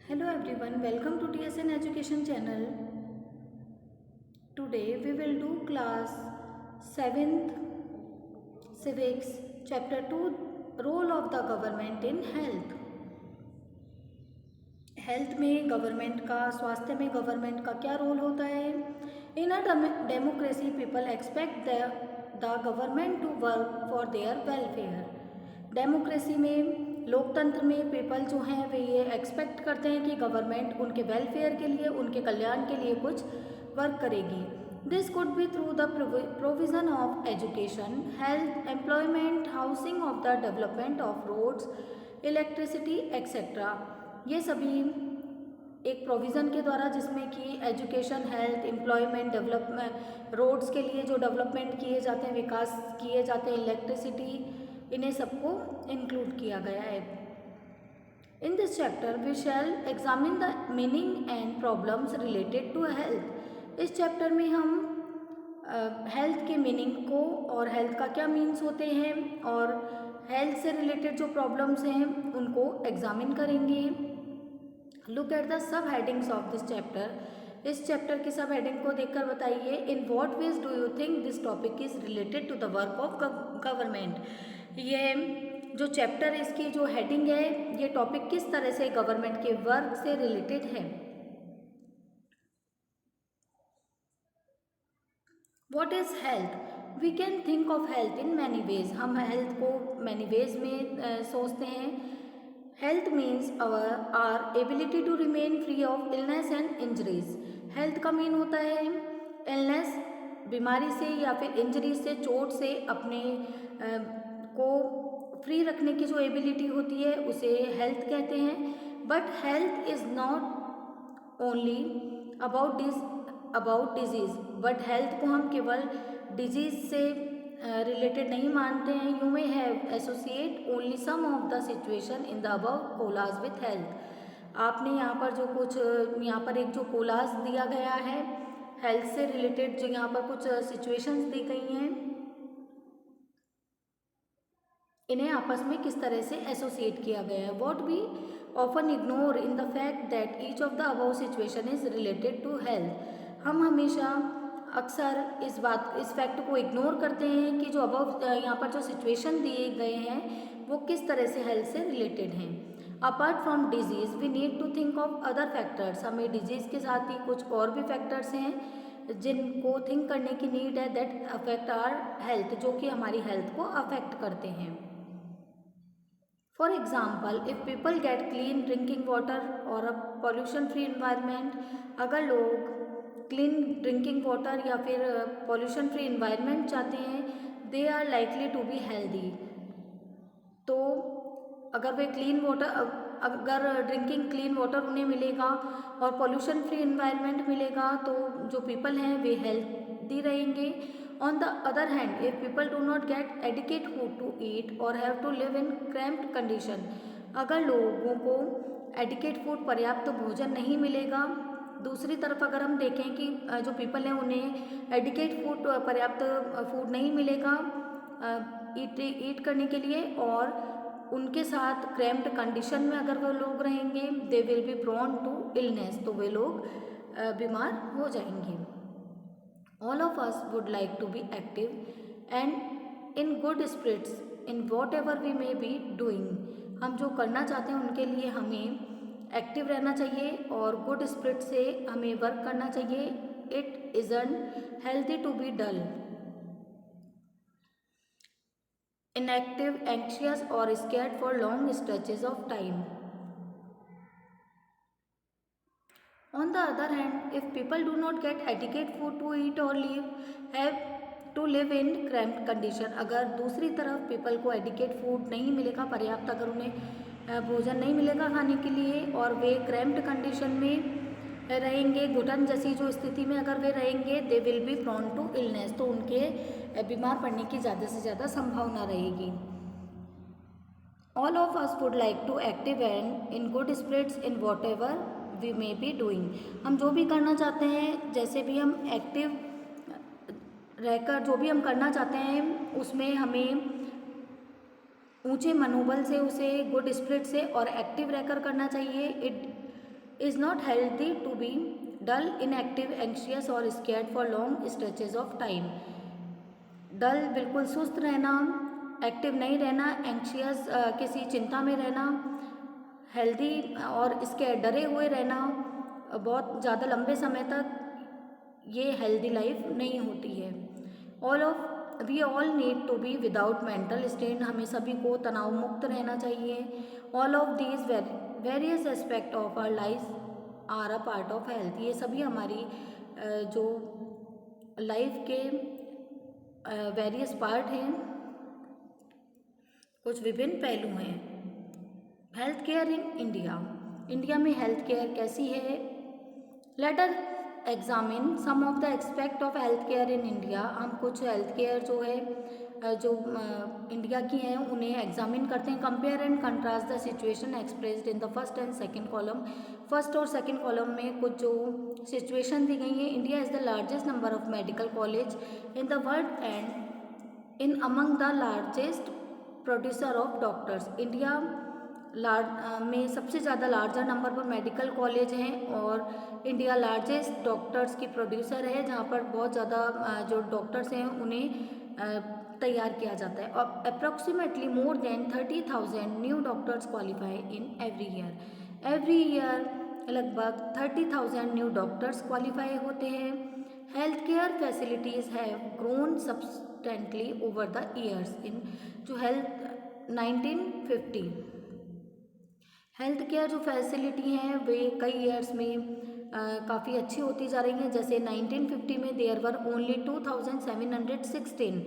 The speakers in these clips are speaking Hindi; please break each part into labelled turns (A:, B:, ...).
A: Hello everyone, welcome to TSN Education channel. Today we will do class 7th Civics chapter 2 Role of the Government in Health. Health में गवर्नमेंट का, स्वास्थ्य में गवर्नमेंट का क्या रोल होता है। In a democracy people expect the government to work for their welfare. Democracy में, लोकतंत्र में पीपल जो हैं वे ये एक्सपेक्ट करते हैं कि गवर्नमेंट उनके वेलफेयर के लिए, उनके कल्याण के लिए कुछ वर्क करेगी। This could be through the provision of education, health, employment, housing, of the development of roads, electricity etcetera. ये सभी एक प्रोविज़न के द्वारा, जिसमें कि education, health, employment, development, roads के लिए जो डेवलपमेंट किए जाते हैं, विकास किए जाते हैं, इलेक्ट्रिसिटी, इन्हें सबको इंक्लूड किया गया है। In this chapter we shall examine the meaning and problems related to health. इस चैप्टर में हम हेल्थ के मीनिंग को और हेल्थ का क्या मीन्स होते हैं और हेल्थ से रिलेटेड जो प्रॉब्लम्स हैं उनको एग्जामिन करेंगे। Look at the sub headings of this chapter. इस चैप्टर की सब हेडिंग को देखकर बताइए, in what ways do you think this topic is related to the work of government. ये जो चैप्टर, इसकी जो हेडिंग है, ये टॉपिक किस तरह से गवर्नमेंट के वर्क से रिलेटेड है। What is health? We can think of health in many ways. हम हेल्थ को मैनी वेज में सोचते हैं। Health means our ability to remain free of illness and injuries. Health का मीन होता है इलनेस, बीमारी से या फिर इंजरी से, चोट से अपने को फ्री रखने की जो एबिलिटी होती है उसे हेल्थ कहते हैं। But health is not only about disease, but health को हम केवल डिजीज से रिलेटेड नहीं मानते हैं। You may have associate only some of the situation in the above collage with health. आपने यहाँ पर जो कुछ, यहाँ पर एक जो कोलाज दिया गया है हेल्थ से रिलेटेड, जो यहाँ पर कुछ सिचुएशंस दी गई हैं, इन्हें आपस में किस तरह से एसोसिएट किया गया है। What we often ignore in the fact that each of the above situation is related to health. हम हमेशा अक्सर इस फैक्ट को इग्नोर करते हैं कि जो अबव यहाँ पर जो सिचुएशन दिए गए हैं वो किस तरह से हेल्थ से रिलेटेड हैं। Apart from disease we need to think of other factors. हमें डिजीज के साथ ही कुछ और भी फैक्टर्स हैं जिनको थिंक करने की नीड है, दैट अफेक्ट आवर हेल्थ, जो कि हमारी हेल्थ को अफेक्ट करते हैं। For example, if people get clean drinking water or a pollution free environment, अगर लोग क्लीन ड्रिंकिंग वाटर या फिर पॉल्यूशन फ्री इन्वायरमेंट चाहते हैं, they are likely to be healthy. तो अगर वे क्लीन वाटर, अगर ड्रिंकिंग क्लीन वाटर उन्हें मिलेगा और पॉल्यूशन फ्री इन्वायरमेंट मिलेगा, तो जो पीपल हैं वे हेल्दी रहेंगे। On the other hand, if people do not get adequate food to eat or have to live in cramped condition, अगर लोगों को एडिकेट फूड, पर्याप्त भोजन नहीं मिलेगा, दूसरी तरफ अगर हम देखें कि जो पीपल हैं उन्हें एडिकेट फूड, पर्याप्त फूड नहीं मिलेगा ईट करने के लिए, और उनके साथ क्रैम्प्ड कंडीशन में अगर वो लोग रहेंगे, they will be prone to illness, तो वे लोग बीमार हो जाएंगे। All of us would like to be active and in good spirits in whatever we may be doing. हम जो करना चाहते हैं उनके लिए हमें एक्टिव रहना चाहिए और गुड स्पिरिट से हमें वर्क करना चाहिए। It isn't healthy to be dull, inactive, anxious or scared for long stretches of time. On the other hand, if people do not get adequate food to eat or have to live in cramped condition, अगर दूसरी तरफ पीपल को एडिकेट फूड नहीं मिलेगा, पर्याप्त अगर उन्हें भोजन नहीं मिलेगा खाने के लिए और वे क्रैम्प्ड कंडीशन में रहेंगे, घुटन जैसी जो स्थिति में अगर वे रहेंगे, they will be prone to illness, तो उनके बीमार पड़ने की ज़्यादा से ज़्यादा संभावना रहेगी। All of us would like to active and in good spirits in whatever we may be doing. हम जो भी करना चाहते हैं, जैसे भी हम एक्टिव रहकर जो भी हम करना चाहते हैं, उसमें हमें ऊंचे मनोबल से, उसे गुड स्पिरिट से और एक्टिव रहकर करना चाहिए। is not healthy to be dull, inactive, anxious or scared for long stretches of time. डल बिल्कुल सुस्त रहना, एक्टिव नहीं रहना, एंक्शियस किसी चिंता में रहना, हेल्दी और इसके डरे हुए रहना बहुत ज़्यादा लंबे समय तक, ये हेल्दी लाइफ नहीं होती है। We all need to be without mental strain, हमें सभी को तनाव मुक्त रहना चाहिए। All of these various aspect of our life are a part of health, ये सभी हमारी जो लाइफ के वेरियस पार्ट हैं, कुछ विभिन्न पहलू हैं। Health care in India, India में हेल्थ केयर कैसी है? Let us examine some of the aspect of health care in India, हम कुछ हेल्थ केयर जो है जो इंडिया की हैं उन्हें एग्जामिन करते हैं। Compare and contrast the situation expressed in the first and second column, first और सेकंड कॉलम में कुछ जो सिचुएशन दी गई हैं। India is the largest number of medical college in the world and in among the largest producer of doctors, India में सबसे ज़्यादा लार्जर नंबर पर मेडिकल कॉलेज हैं और इंडिया लार्जेस्ट डॉक्टर्स की प्रोड्यूसर है, जहाँ पर बहुत ज़्यादा जो डॉक्टर्स हैं उन्हें तैयार किया जाता है। और approximately more than 30,000 new doctors qualify in every year लगभग 30,000 न्यू डॉक्टर्स क्वालिफाई होते हैं। Health care facilities have grown substantially over the years, in जो 1950 हेल्थ केयर जो फैसिलिटी हैं वे कई ईयर्स में काफ़ी अच्छी होती जा रही हैं। जैसे 1950 में there were only 2716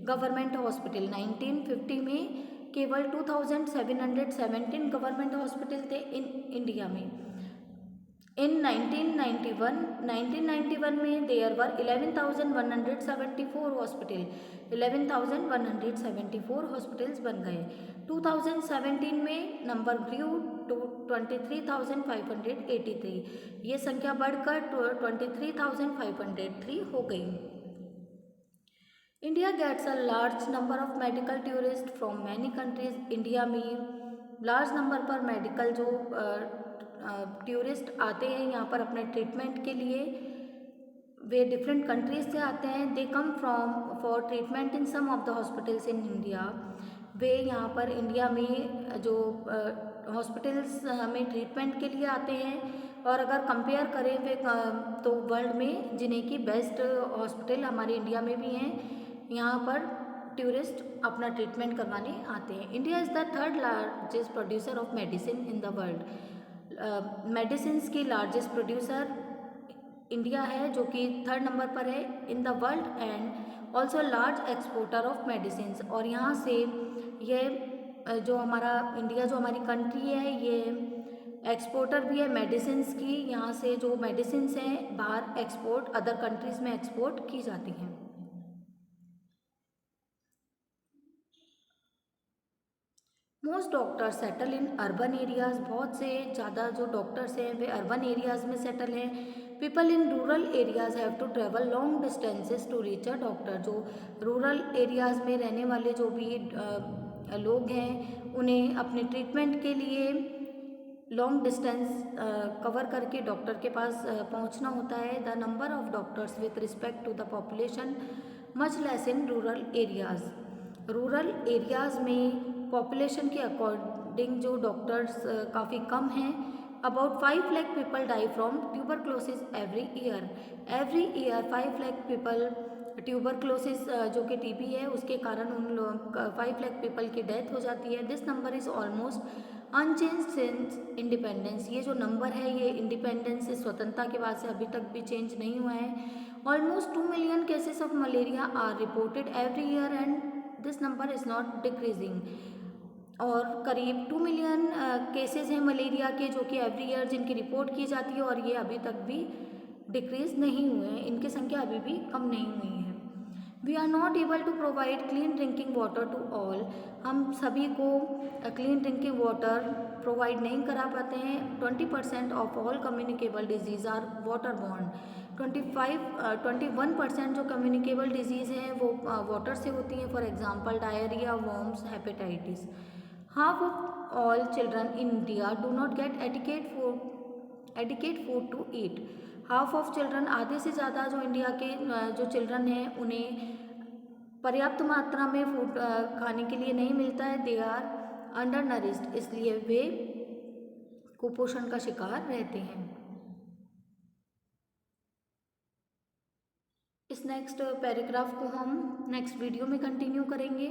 A: government hospital, 1950 में केवल 2717 गवर्नमेंट हॉस्पिटल थे इन इंडिया में। इन 1991 में देयर वर 11,174 हॉस्पिटल, 11,174 हॉस्पिटल्स बन गए। 2017 में नंबर ग्रू टू 23,583, ये संख्या बढ़कर 23,503 हो गई। India gets a large number of medical tourist from many countries, India में लार्ज नंबर पर मेडिकल जो टूरिस्ट आते हैं यहाँ पर अपने ट्रीटमेंट के लिए, वे डिफरेंट कंट्रीज से आते हैं। They come from for treatment in some of the hospitals in India, वे यहाँ पर इंडिया में जो हॉस्पिटल्स में ट्रीटमेंट के लिए आते हैं, और अगर कंपेयर करें वे तो वर्ल्ड में जिन्हें की बेस्ट हॉस्पिटल हमारे इंडिया में भी हैं, यहाँ पर टूरिस्ट अपना ट्रीटमेंट करवाने आते हैं। India is the third largest producer of medicine in the world, medicine की लार्जेस्ट प्रोड्यूसर इंडिया है जो कि थर्ड नंबर पर है in the world, and also large exporter of medicine, और यहाँ से ये जो हमारा इंडिया जो हमारी कंट्री है ये एक्सपोर्टर भी है मेडिसिन की, यहाँ से जो मेडिसिन हैं बाहर एक्सपोर्ट अदर कंट्रीज़ में एक्सपोर्ट की जाती हैं। Most doctors settle in urban areas, बहुत से ज़्यादा जो डॉक्टर्स हैं वे अर्बन एरियाज़ में सेटल हैं। People in rural areas have to travel long distances to reach a doctor, जो रूरल एरियाज़ में रहने वाले जो भी लोग हैं उन्हें अपने ट्रीटमेंट के लिए लॉन्ग डिस्टेंस कवर करके डॉक्टर के पास पहुंचना होता है। The number of doctors with respect to the population much less in rural areas, rural areas में पॉपुलेशन के अकॉर्डिंग जो डॉक्टर्स काफ़ी कम हैं। About 5 lakh people die from tuberculosis every year, 5 lakh people tuberculosis जो कि टीबी है उसके कारण उन लोग 5 लाख पीपल की डेथ हो जाती है। This number is almost unchange since independence, ये जो नंबर है ये इंडिपेंडेंस से स्वतंत्रता के बाद से अभी तक भी चेंज नहीं हुआ है। Almost 2 million cases of malaria are reported every year and this number is not decreasing, और करीब 2 मिलियन केसेस हैं मलेरिया के जो कि एवरी ईयर जिनकी रिपोर्ट की जाती है, और ये अभी तक भी डिक्रीज नहीं हुए हैं, इनकी संख्या अभी भी कम नहीं हुई है। We are not able to provide clean drinking water to all, हम सभी को क्लीन ड्रिंकिंग वाटर प्रोवाइड नहीं करा पाते हैं। 20% of all communicable diseases are water borne, 21% जो कम्युनिकेबल डिजीज़ हैं वो वाटर से होती हैं, for example diarrhoea, worms, hepatitis. Half of all children in India do not get adequate food adequate food to eat. Half of children, आधे से ज़्यादा जो इंडिया के जो चिल्ड्रन हैं उन्हें पर्याप्त मात्रा में फूड खाने के लिए नहीं मिलता है। दे आर अंडर नरिश्ड, इसलिए वे कुपोषण का शिकार रहते हैं। इस नेक्स्ट पैराग्राफ को हम नेक्स्ट वीडियो में कंटिन्यू करेंगे।